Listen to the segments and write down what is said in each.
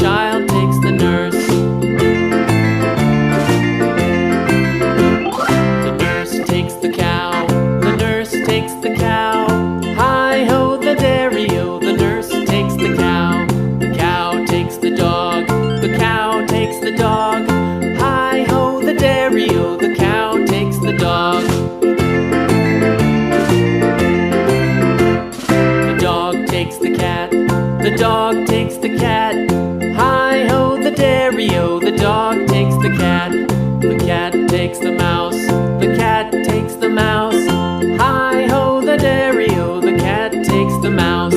child takes the nurse. The nurse takes the cow, the nurse takes the cow. Hi-ho the dairy-o, the nurse takes the cow. The cow takes the dog, the cow takes the dog. Hi-ho the dairy-o, the cow takes the dog. The dog takes the cat, the dog takes the cat. Hi-ho the dairy-o, the dog takes the cat. The cat takes the mouse, the cat takes the mouse. Hi-ho the dairy-o, the cat takes the mouse.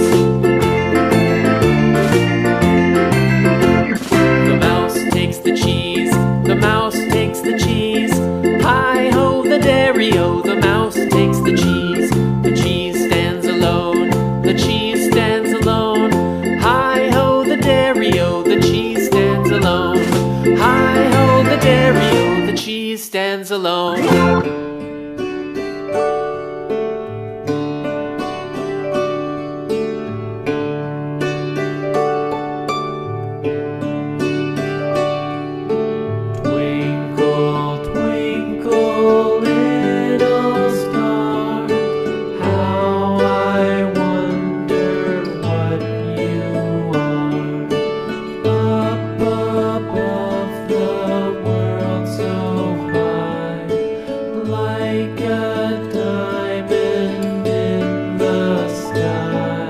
The mouse takes the cheese, the mouse takes the cheese. Hi-ho the dairy-o, the mouse takes the cheese. The cheese stands alone, the cheese stands alone. Hi-ho the dairy-o, the cheese stands alone. Hi-ho the dairy-o, the cheese stands alone. Twinkle, twinkle, little star, how I wonder what you are. Up above the world so high, like a diamond in the sky.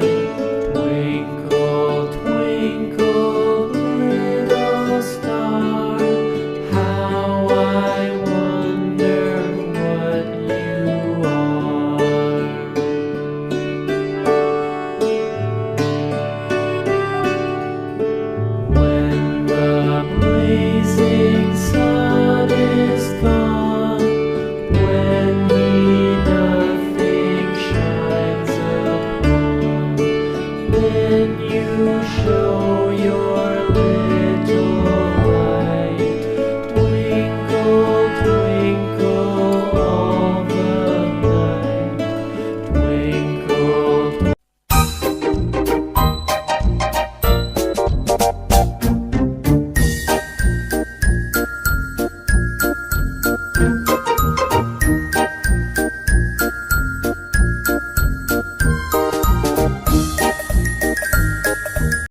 Twinkle, twinkle, little star, how I wonder what you are. When the blazing sun is gone, when he nothing shines upon, then you show